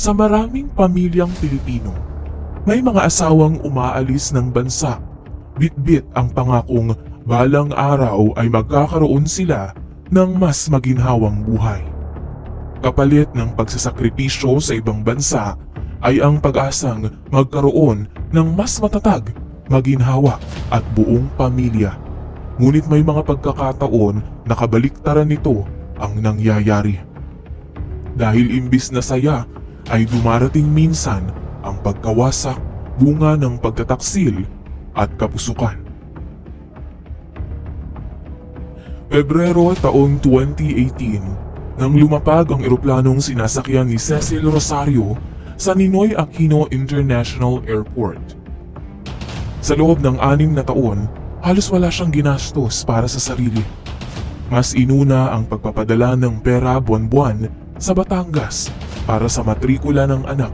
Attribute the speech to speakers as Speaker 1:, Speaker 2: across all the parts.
Speaker 1: Sa maraming pamilyang Pilipino, may mga asawang umaalis ng bansa. Bitbit ang pangakong balang araw ay magkakaroon sila ng mas maginhawang buhay. Kapalit ng pagsasakripisyo sa ibang bansa ay ang pag-asang magkaroon ng mas matatag, maginhawa at buong pamilya. Ngunit may mga pagkakataon na kabaliktaran nito ang nangyayari. Dahil imbis na saya ay dumarating minsan ang pagkawasak, bunga ng pagtataksil at kapusukan. Pebrero taong 2018 nang lumapag ang eroplanong sinasakyan ni Cecil Rosario sa Ninoy Aquino International Airport. Sa loob ng 6 na taon, halos wala siyang ginastos para sa sarili. Mas inuna ang pagpapadala ng pera buwan-buwan sa Batangas para sa matrikula ng anak,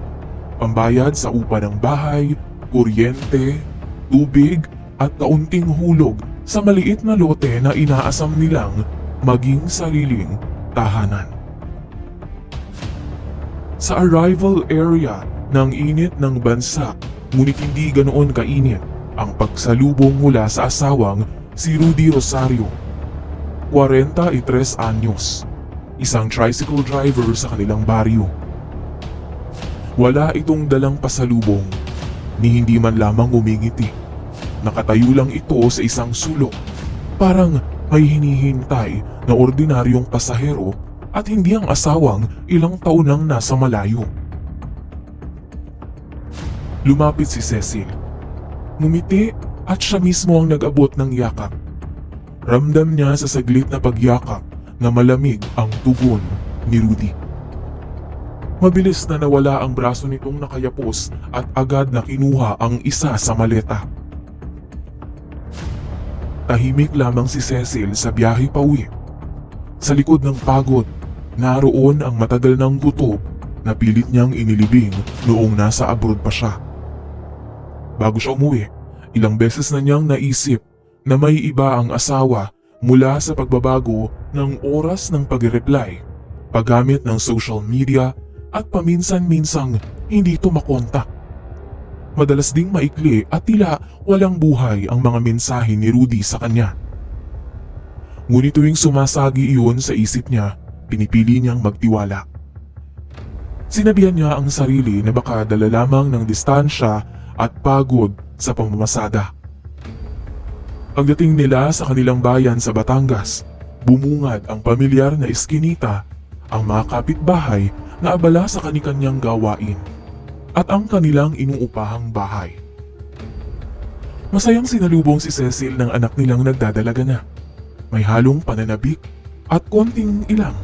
Speaker 1: pambayad sa upa ng bahay, kuryente, tubig at kaunting hulog sa maliit na lote na inaasam nilang maging sariling tahanan. Sa arrival area ng init ng bansa, ngunit hindi ganoon kainit ang pagsalubong mula sa asawang si Rudy Rosario, 43 anyos, isang tricycle driver sa kanilang baryo. Wala itong dalang pasalubong, ni hindi man lamang umingiti. Nakatayo lang ito sa isang sulok, parang may hinihintay na ordinaryong pasahero at hindi ang asawang ilang taon nang nasa malayo. Lumapit si Cecil. Ngumiti at siya mismo ang nag-abot ng yakap. Ramdam niya sa saglit na pagyakap na malamig ang tugon ni Rudy. Mabilis na nawala ang braso nitong nakayapos at agad na kinuha ang isa sa maleta. Tahimik lamang si Cecil sa biyahe pauwi. Sa likod ng pagod, naroon ang matagal ng gutob na pilit niyang inilibing noong nasa abroad pa siya. Bago siya umuwi, ilang beses na niyang naisip na may iba ang asawa mula sa pagbabago ng oras ng pag-reply, paggamit ng social media at paminsan-minsang hindi ito makontak. Madalas ding maikli at tila walang buhay ang mga mensahe ni Rudy sa kanya. Ngunit tuwing sumasagi iyon sa isip niya, pinipili niyang magtiwala. Sinabihan niya ang sarili na baka dala lamang ng distansya at pagod sa pamamasada. Pagdating nila sa kanilang bayan sa Batangas, bumungad ang pamilyar na iskinita, ang mga kapitbahay na abala sa kani-kanyang gawain, at ang kanilang inuupahang bahay. Masayang sinalubong si Cecil ng anak nilang nagdadalaga na. May halong pananabik at konting ilang,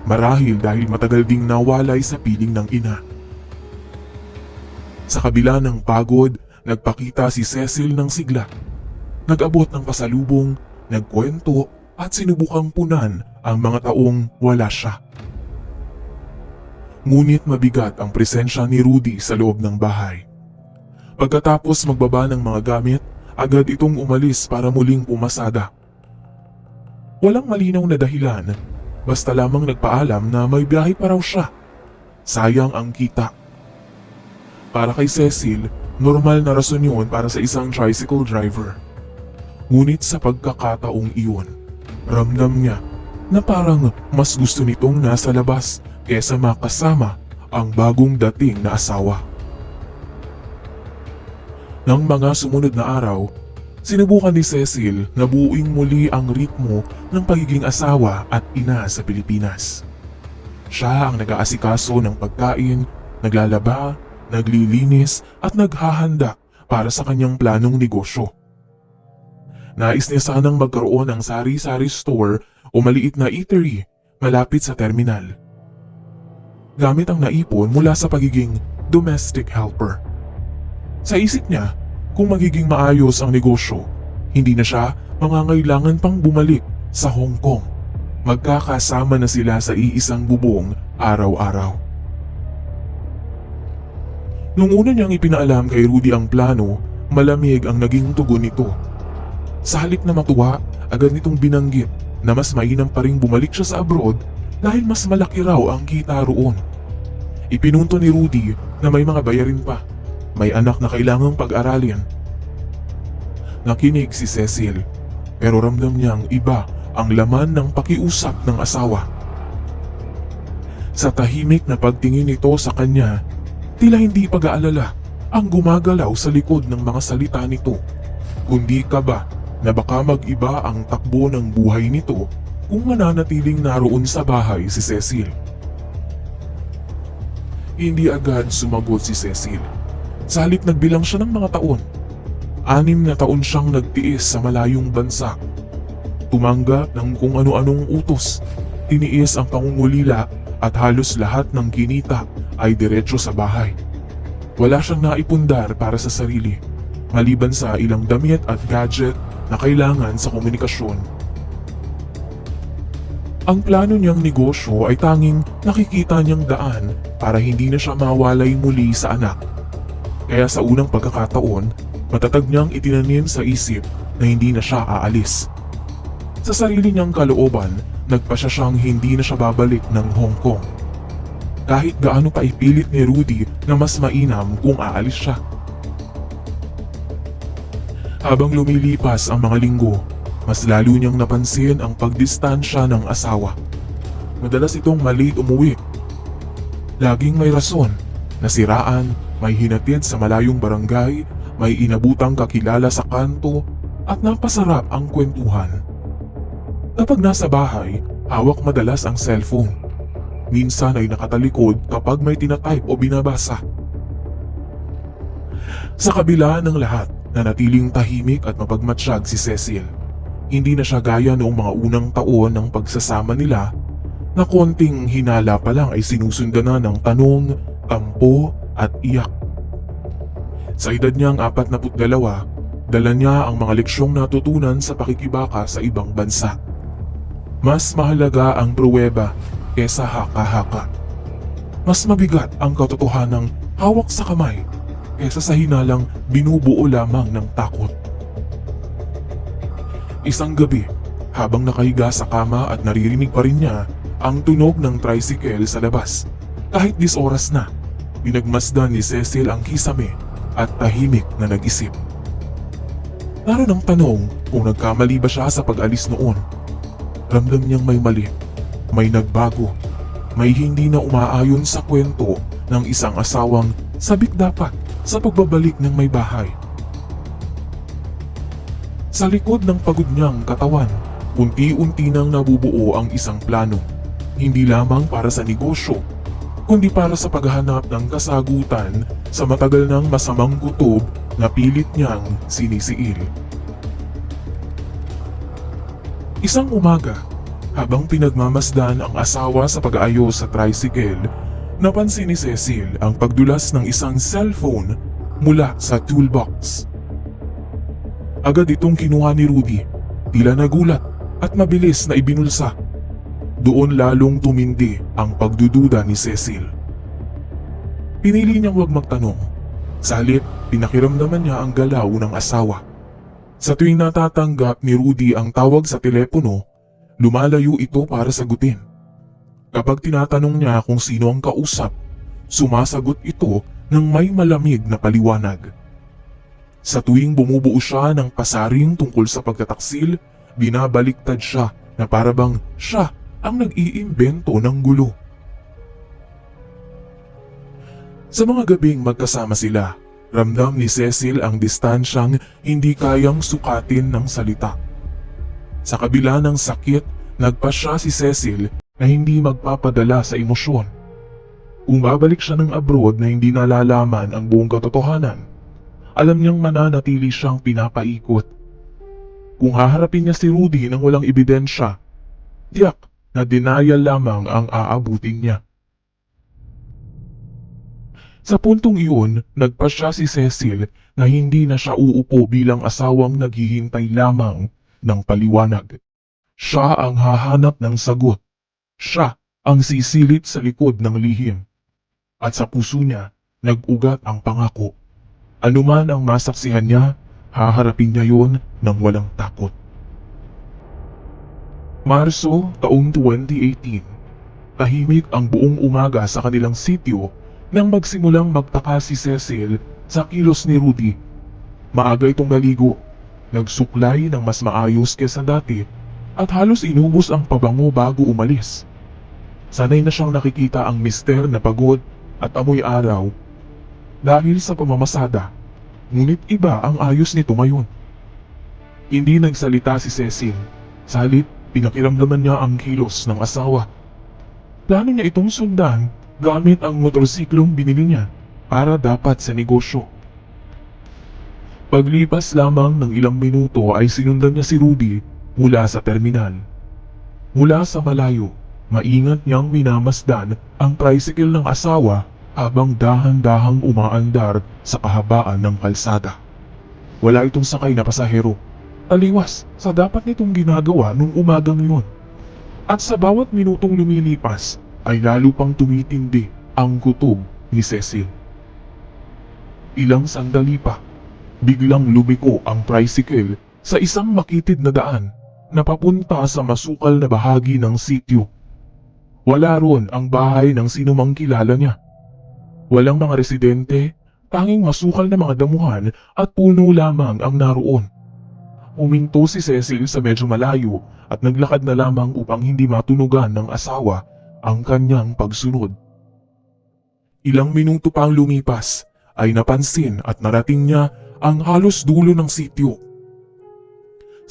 Speaker 1: marahil dahil matagal ding nawalay sa piling ng ina. Sa kabila ng pagod, nagpakita si Cecil ng sigla. Nag-abot ng pasalubong, nagkwento at sinubukang punan ang mga taong wala siya. Ngunit mabigat ang presensya ni Rudy sa loob ng bahay. Pagkatapos magbaba ng mga gamit, agad itong umalis para muling pumasada. Walang malinaw na dahilan, basta lamang nagpaalam na may biyahe pa raw siya. Sayang ang kita. Para kay Cecil, normal na rason yun para sa isang tricycle driver. Ngunit sa pagkakataong iyon, ramdam niya na parang mas gusto nitong nasa labas kesa makasama ang bagong dating na asawa. Nang mga sumunod na araw, sinubukan ni Cecil na buuin muli ang ritmo ng pagiging asawa at ina sa Pilipinas. Siya ang nag-aasikaso ng pagkain, naglalaba, naglilinis at naghahanda para sa kanyang planong negosyo. Nais niya sanang magkaroon ng sari-sari store o maliit na eatery malapit sa terminal. Gamit ang naipon mula sa pagiging domestic helper. Sa isip niya, kung magiging maayos ang negosyo, hindi na siya mangangailangan pang bumalik sa Hong Kong. Magkakasama na sila sa iisang bubong araw-araw. Nung una niyang ipinaalam kay Rudy ang plano, malamig ang naging tugon nito. Sa halip na matuwa, agad nitong binanggit na mas mainam pa ring bumalik siya sa abroad dahil mas malaki raw ang kita roon. Ipinunto ni Rudy na may mga bayarin pa. May anak na kailangang pag-aralin. Nakinig si Cecil, pero ramdam niyang iba ang laman ng pakiusap ng asawa. Sa tahimik na pagtingin nito sa kanya, tila hindi pag-aalala ang gumagalaw sa likod ng mga salita nito, kundi kaba na baka mag-iba ang takbo ng buhay nito kung mananatiling naroon sa bahay si Cecil. Hindi agad sumagot si Cecil. Sa halip nagbilang siya ng mga taon. 6 na taon siyang nagtiis sa malayong bansa. Tumanggap ng kung ano-anong utos, tiniis ang pangungulila at halos lahat ng kinita ay diretso sa bahay. Wala siyang naipundar para sa sarili, maliban sa ilang damit at gadget na kailangan sa komunikasyon. Ang plano niyang negosyo ay tanging nakikita niyang daan para hindi na siya mawalay muli sa anak. Kaya sa unang pagkakataon, matatag niyang itinanim sa isip na hindi na siya aalis. Sa sarili niyang kalooban, nagpasya siyang hindi na siya babalik ng Hong Kong. Kahit gaano pa ipilit ni Rudy na mas mainam kung aalis siya. Habang lumilipas ang mga linggo, mas lalo niyang napansin ang pagdistansya ng asawa. Madalas itong malate umuwi. Laging may rason, nasiraan, may hinatid sa malayong barangay, may inabutang kakilala sa kanto, at napasarap ang kwentuhan. Kapag nasa bahay, hawak madalas ang cellphone. Minsan ay nakatalikod kapag may tinatype o binabasa. Sa kabila ng lahat, nanatiling tahimik at mapagmatsyag si Cecil. Hindi na siya gaya noong mga unang taon ng pagsasama nila na konting hinala pa lang ay sinusundan na ng tanong, tampo at iyak. Sa edad niyang 42, dala niya ang mga leksyong natutunan sa pakikibaka sa ibang bansa. Mas mahalaga ang pruweba kesa haka-haka. Mas mabigat ang katotohanang hawak sa kamay kesa sa hinalang binubuo lamang ng takot. Isang gabi, habang nakahiga sa kama at naririnig pa rin niya ang tunog ng tricycle sa labas. Kahit 10 oras na, pinagmasdan ni Cecil ang kisame at tahimik na nag-isip. Naroon ang tanong kung nagkamali ba siya sa pag-alis noon. Ramdam niyang may mali, may nagbago, may hindi na umaayon sa kwento ng isang asawang sabik dapat sa pagbabalik ng may bahay. Sa likod ng pagod niyang katawan, unti-unti nang nabubuo ang isang plano, hindi lamang para sa negosyo, kundi para sa paghahanap ng kasagutan sa matagal ng masamang kutob na pilit niyang sinisiil. Isang umaga, habang pinagmamasdan ang asawa sa pag-aayos sa tricycle, napansin ni Cecil ang pagdulas ng isang cellphone mula sa toolbox. Agad itong kinuha ni Rudy, tila nagulat at mabilis na ibinulsa. Doon lalong tumindi ang pagdududa ni Cecil. Pinili niyang huwag magtanong. Sa halip, pinakiramdaman niya ang galaw ng asawa. Sa tuwing natatanggap ni Rudy ang tawag sa telepono, lumalayo ito para sagutin. Kapag tinatanong niya kung sino ang kausap, sumasagot ito ng may malamig na paliwanag. Sa tuwing bumubuo siya ng pasaring tungkol sa pagtataksil, binabaliktad siya na parabang siya ang nag-iimbento ng gulo. Sa mga gabing magkasama sila, ramdam ni Cecil ang distansyang hindi kayang sukatin ng salita. Sa kabila ng sakit, nagpasya si Cecil na hindi magpapadala sa emosyon. Kung babalik siya ng abroad na hindi nalalaman ang buong katotohanan, alam niyang mananatili siyang pinapaikot. Kung haharapin niya si Rudy nang walang ebidensya, tiyak na denial lamang ang aabutin niya. Sa puntong iyon, nagpasya si Cecil na hindi na siya uupo bilang asawang naghihintay lamang ng paliwanag. Siya ang hahanap ng sagot. Siya ang sisilip sa likod ng lihim. At sa puso niya, nag-ugat ang pangako. Anuman ang masaksihan niya, haharapin niya yon ng walang takot. Marso taong 2018, tahimik ang buong umaga sa kanilang sitio Nang magsimulang magtaka si Cecil sa kilos ni Rudy, maaga itong naligo, nagsuklay ng mas maayos kesa dati at halos inubos ang pabango bago umalis. Sanay na siyang nakikita ang mister na pagod at amoy araw dahil sa pamamasada, ngunit iba ang ayos nito ngayon. Hindi nagsalita si Cecil, salit pinakiramdaman niya ang kilos ng asawa. Plano niya itong sundan gamit ang motorsiklong binili niya para dapat sa negosyo. Paglipas lamang ng ilang minuto ay sinundan niya si Rudy mula sa terminal. Mula sa malayo, maingat niyang minamasdan ang tricycle ng asawa habang dahan-dahang umaandar sa kahabaan ng kalsada. Wala itong sakay na pasahero. Taliwas sa dapat nitong ginagawa nung umagang yun. At sa bawat minutong lumilipas ay lalo pang tumitindi ang kutob ni Cecil. Ilang sandali pa, biglang lumiko ang tricycle sa isang makitid na daan na papunta sa masukal na bahagi ng sitio. Wala ron ang bahay ng sinumang kilala niya. Walang mga residente, tanging masukal na mga damuhan at puno lamang ang naroon. Huminto si Cecil sa medyo malayo at naglakad na lamang upang hindi matunugan ng asawa ang kanyang pagsunod. Ilang minuto pa ang lumipas ay napansin at narating niya ang halos dulo ng sitio.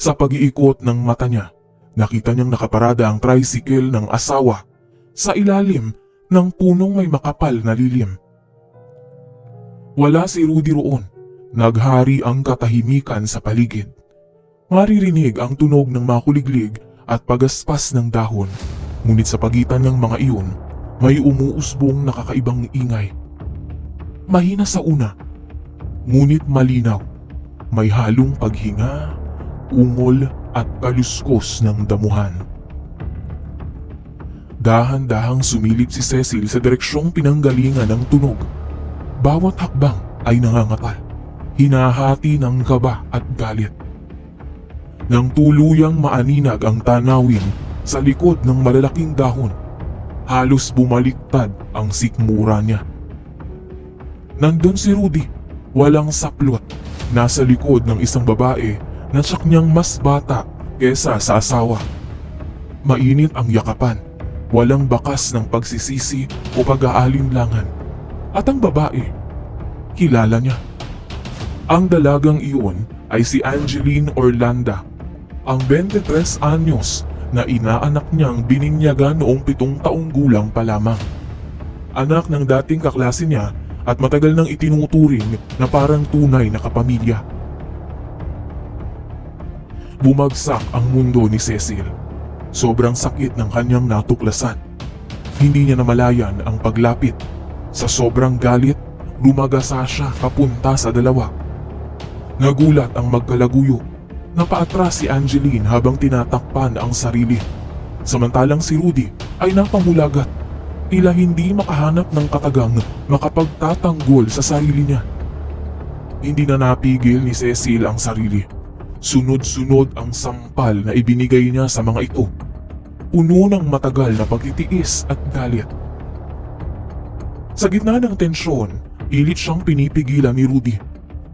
Speaker 1: Sa pag-iikot ng mata niya, nakita niyang nakaparada ang tricycle ng asawa sa ilalim ng punong may makapal na lilim. Wala si Rudy roon. Naghari ang katahimikan sa paligid. Maririnig ang tunog ng makuliglig at pagaspas ng dahon, ngunit sa pagitan ng mga iyon, may umuusbong nakakaibang ingay. Mahina sa una, ngunit malinaw. May halong paghinga, ungol at kaluskos ng damuhan. Dahan-dahang sumilip si Cecil sa direksyong pinanggalingan ng tunog. Bawat hakbang ay nangangatal, hinahati ng kaba at galit. Nang tuluyang maaninag ang tanawin sa likod ng malalaking dahon, halos bumaliktad ang sikmura niya. Nandun si Rudy, walang saplot, nasa likod ng isang babae na tiyak niyang mas bata kesa sa asawa. Mainit ang yakapan, walang bakas ng pagsisisi o pag-aalinlangan. At ang babae, kilala niya. Ang dalagang iyon ay si Angeline Orlanda, ang 23 anyos na inaanak niyang bininyagan noong 7 taong gulang pa lamang. Anak ng dating kaklase niya at matagal nang itinuturing na parang tunay na kapamilya. Bumagsak ang mundo ni Cecil. Sobrang sakit ng kanyang natuklasan. Hindi niya namalayan ang paglapit. Sa sobrang galit, lumagasa siya papunta sa dalawa. Nagulat ang magkalaguyo. Napaatras si Angeline habang tinatakpan ang sarili. Samantalang si Rudy ay napamulagat. Tila hindi makahanap ng katagang makapagtatanggol sa sarili niya. Hindi na napigil ni Cecil ang sarili. Sunod-sunod ang sampal na ibinigay niya sa mga ito. Puno ng matagal na pagtitiis at galit. Sa gitna ng tensyon, pilit siyang pinipigilan ni Rudy.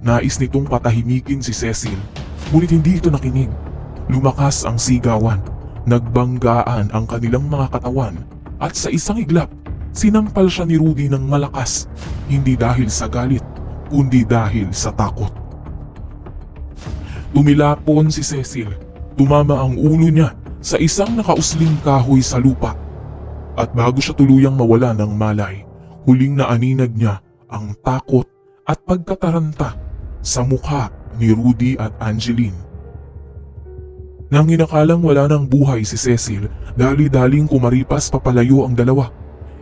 Speaker 1: Nais nitong patahimikin si Cecil, ngunit hindi ito nakinig. Lumakas ang sigawan, nagbanggaan ang kanilang mga katawan, at sa isang iglap, sinampal siya ni Rudy ng malakas, hindi dahil sa galit, kundi dahil sa takot. Tumilapon si Cecil, tumama ang ulo niya sa isang nakausling kahoy sa lupa. At bago siya tuluyang mawala ng malay, huling naaninag niya ang takot at pagkataranta sa mukha ni Rudy at Angeline. Nang inakalang wala ng buhay si Cecil, dali-daling kumaripas papalayo ang dalawa.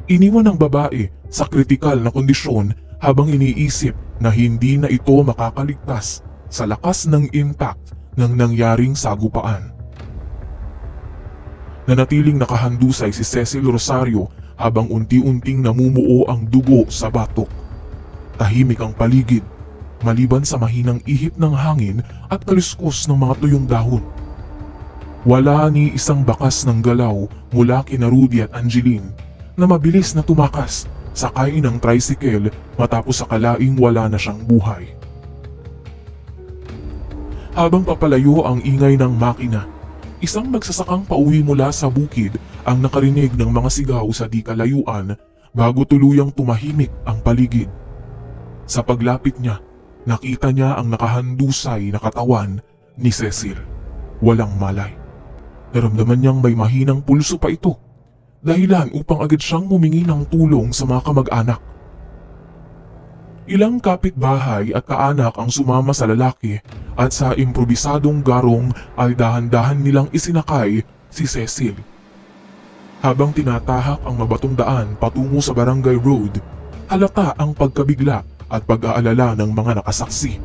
Speaker 1: Iniwan ng babae sa kritikal na kondisyon habang iniisip na hindi na ito makakaligtas sa lakas ng impact ng nangyaring sagupaan. Nanatiling nakahandusay si Cecil Rosario habang unti-unting namumuo ang dugo sa batok. Tahimik ang paligid, maliban sa mahinang ihip ng hangin at kaluskos ng mga tuyong dahon. Wala ni isang bakas ng galaw mula kina Rudy at Angeline na mabilis na tumakas sakay ng tricycle matapos akalaing wala na siyang buhay. Habang papalayo ang ingay ng makina, isang magsasakang pauwi mula sa bukid ang nakarinig ng mga sigaw sa di kalayuan bago tuluyang tumahimik ang paligid. Sa paglapit niya, nakita niya ang nakahandusay na katawan ni Cecil. Walang malay. Naramdaman niyang may mahinang pulso pa ito, dahilan upang agad siyang humingi ng tulong sa mga kamag-anak. Ilang kapitbahay at kaanak ang sumama sa lalaki at sa improbisadong garong ay dahan-dahan nilang isinakay si Cecil. Habang tinatahak ang mabatong daan patungo sa Barangay Road, halata ang pagkabigla at pag-aalala ng mga nakasaksi.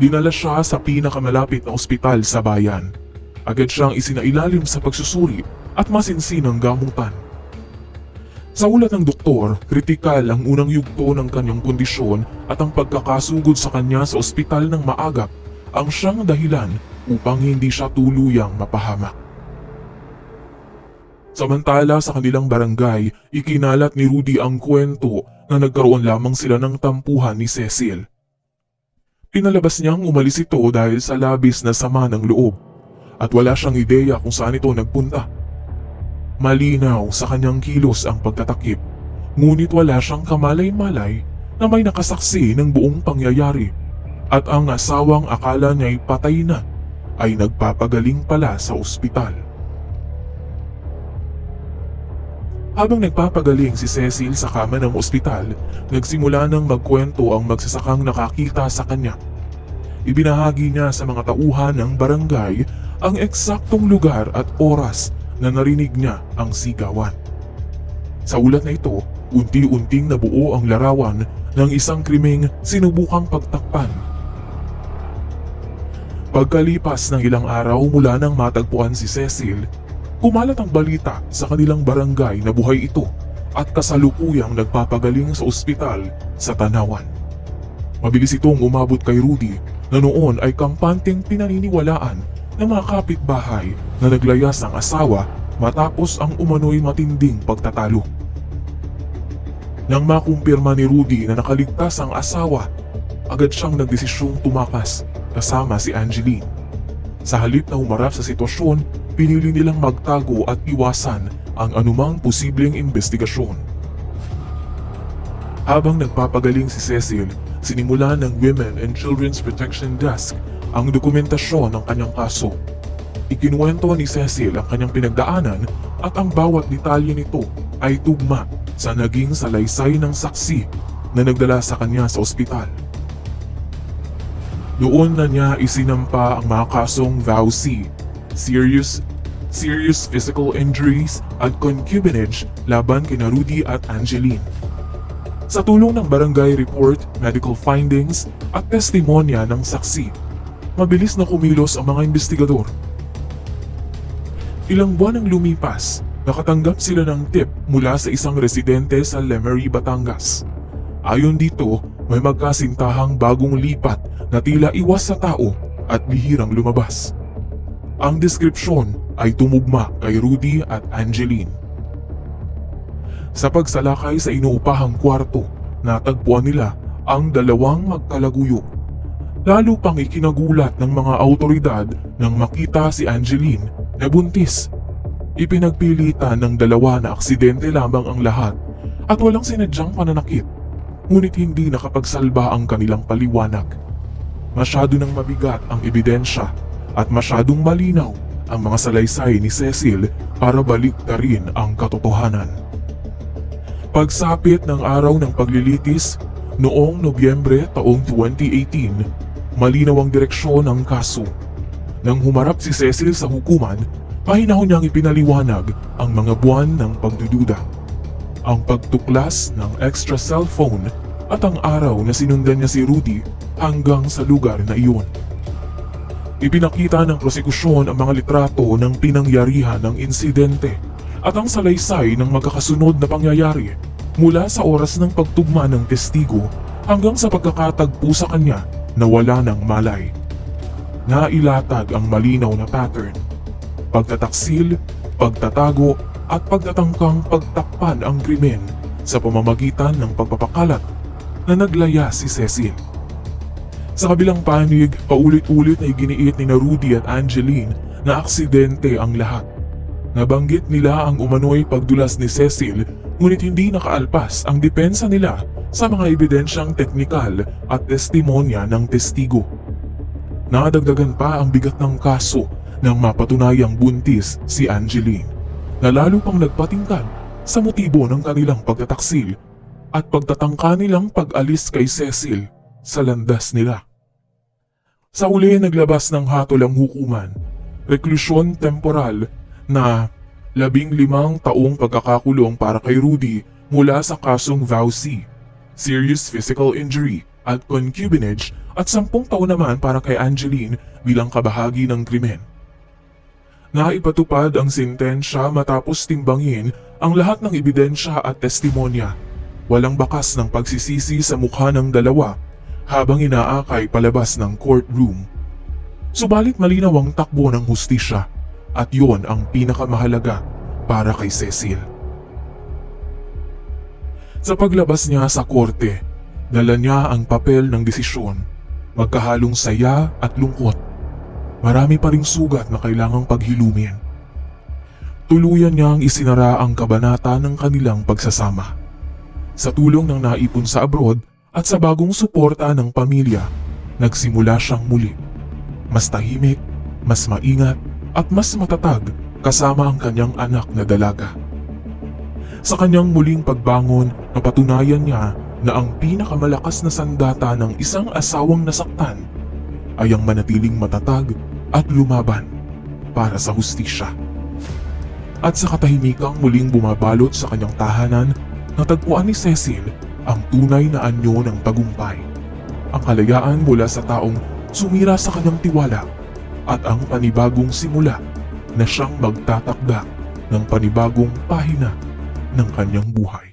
Speaker 1: Dinala siya sa pinakamalapit na ospital sa bayan. Agad siyang isinailalim sa pagsusuri at masinsinang gamutan. Sa ulat ng doktor, kritikal ang unang yugto ng kanyang kondisyon at ang pagkakasugod sa kanya sa ospital ng maagap ang siyang dahilan upang hindi siya tuluyang mapahamak. Samantala sa kanilang barangay, ikinalat ni Rudy ang kwento na nagkaroon lamang sila ng tampuhan ni Cecil. Pinalabas niyang umalis ito dahil sa labis na sama ng loob at wala siyang ideya kung saan ito nagpunta. Malinaw sa kanyang kilos ang pagtatakip, ngunit wala siyang kamalay-malay na may nakasaksi ng buong pangyayari at ang asawang akala niya'y patay na ay nagpapagaling pala sa ospital. Habang nagpapagaling si Cecil sa kama ng ospital, nagsimula nang magkwento ang magsasakang nakakita sa kanya. Ibinahagi niya sa mga tauhan ng barangay ang eksaktong lugar at oras na narinig niya ang sigawan. Sa ulat na ito, unti-unting nabuo ang larawan ng isang krimeng sinubukang pagtakpan. Pagkalipas ng ilang araw mula nang matagpuan si Cecil, kumalat ang balita sa kanilang barangay na buhay ito at kasalukuyang nagpapagaling sa ospital sa Tanawan. Mabilis itong umabot kay Rudy na noon ay kampanteng pinaniniwalaan ng mga kapitbahay na naglayas ang asawa matapos ang umano'y matinding pagtatalo. Nang makumpirma ni Rudy na nakaligtas ang asawa, agad siyang nagdesisyong tumakas kasama si Angeline. Sa halip na humarap sa sitwasyon, pinili nilang magtago at iwasan ang anumang posibleng investigasyon. Habang nagpapagaling si Cecil, sinimula ng Women and Children's Protection Desk ang dokumentasyon ng kanyang kaso. Ikinuwento ni Cecil ang kanyang pinagdaanan at ang bawat detalye nito ay tugma sa naging salaysay ng saksi na nagdala sa kanya sa ospital. Doon na niya isinampa ang mga kasong VAUC, serious physical injuries at concubinage laban kina Rudy at Angeline. Sa tulong ng barangay report, medical findings at testimonya ng saksi, mabilis na kumilos ang mga investigador. Ilang buwan ang lumipas, nakatanggap sila ng tip mula sa isang residente sa Lemery, Batangas. Ayon dito, may magkasintahang bagong lipat na tila iwas sa tao at bihirang lumabas. Ang deskripsyon ay tumugma kay Rudy at Angeline. Sa pagsalakay sa inuupahang kwarto, natagpuan nila ang dalawang magkalaguyo. Lalo pang ikinagulat ng mga autoridad nang makita si Angeline na buntis. Ipinagpilitan ng dalawa na aksidente lamang ang lahat at walang sinadyang pananakit, ngunit hindi nakapagsalba ang kanilang paliwanag. Masyado nang mabigat ang ebidensya at masyadong malinaw ang mga salaysay ni Cecil para baliktarin ang katotohanan. Pagsapit ng araw ng paglilitis, noong Nobyembre taong 2018, malinaw ang direksyon ng kaso. Nang humarap si Cecil sa hukuman, pahinahon niyang ipinaliwanag ang mga buwan ng pagdududa, ang pagtuklas ng extra cellphone at ang araw na sinundan niya si Rudy hanggang sa lugar na iyon. Ipinakita ng prosekusyon ang mga litrato ng pinangyarihan ng insidente at ang salaysay ng magkakasunod na pangyayari mula sa oras ng pagtugma ng testigo hanggang sa pagkakatagpo sa kanya na wala ng malay. Nailatag ang malinaw na pattern: pagtataksil, pagtatago at pagtatangkang pagtakpan ang krimen sa pamamagitan ng pagpapakalat na naglaya si Cecil. Sa kabilang panig, paulit-ulit na iginiit ni Rudy at Angeline na aksidente ang lahat. Nabanggit nila ang umano'y pagdulas ni Cecil, ngunit hindi nakaalpas ang depensa nila sa mga ebidensyang teknikal at testimonya ng testigo. Nadagdagan pa ang bigat ng kaso nang mapatunayang buntis si Angeline, na lalo pang nagpatingkad sa motibo ng kanilang pagtataksil at pagtatangka nilang pag-alis kay Cecil sa landas nila. Sa uli, naglabas ng hatol ang hukuman, reklusyon temporal na 15 taong pagkakakulong para kay Rudy mula sa kasong VAUC, serious physical injury at concubinage, at 10 taon naman para kay Angeline bilang kabahagi ng krimen. Naipatupad ang sentensya matapos timbangin ang lahat ng ebidensya at testimonya. Walang bakas ng pagsisisi sa mukha ng dalawa habang inaakay palabas ng courtroom. Subalit malinaw ang takbo ng hustisya at yon ang pinakamahalaga para kay Cecil. Sa paglabas niya sa korte, dala niya ang papel ng desisyon, magkahalong saya at lungkot. Marami pa ring sugat na kailangang paghilumin. Tuluyan niyang isinara ang kabanata ng kanilang pagsasama. Sa tulong ng naipon sa abroad at sa bagong suporta ng pamilya, nagsimula siyang muli. Mas tahimik, mas maingat at mas matatag kasama ang kanyang anak na dalaga. Sa kanyang muling pagbangon, napatunayan niya na ang pinakamalakas na sandata ng isang asawang nasaktan ay ang manatiling matatag at lumaban para sa hustisya. At sa katahimikang muling bumabalot sa kanyang tahanan, natagpuan ni Cecil ang tunay na anyo ng tagumpay. Ang kalayaan mula sa taong sumira sa kanyang tiwala at ang panibagong simula na siyang magtatakda ng panibagong pahina ng kanyang buhay.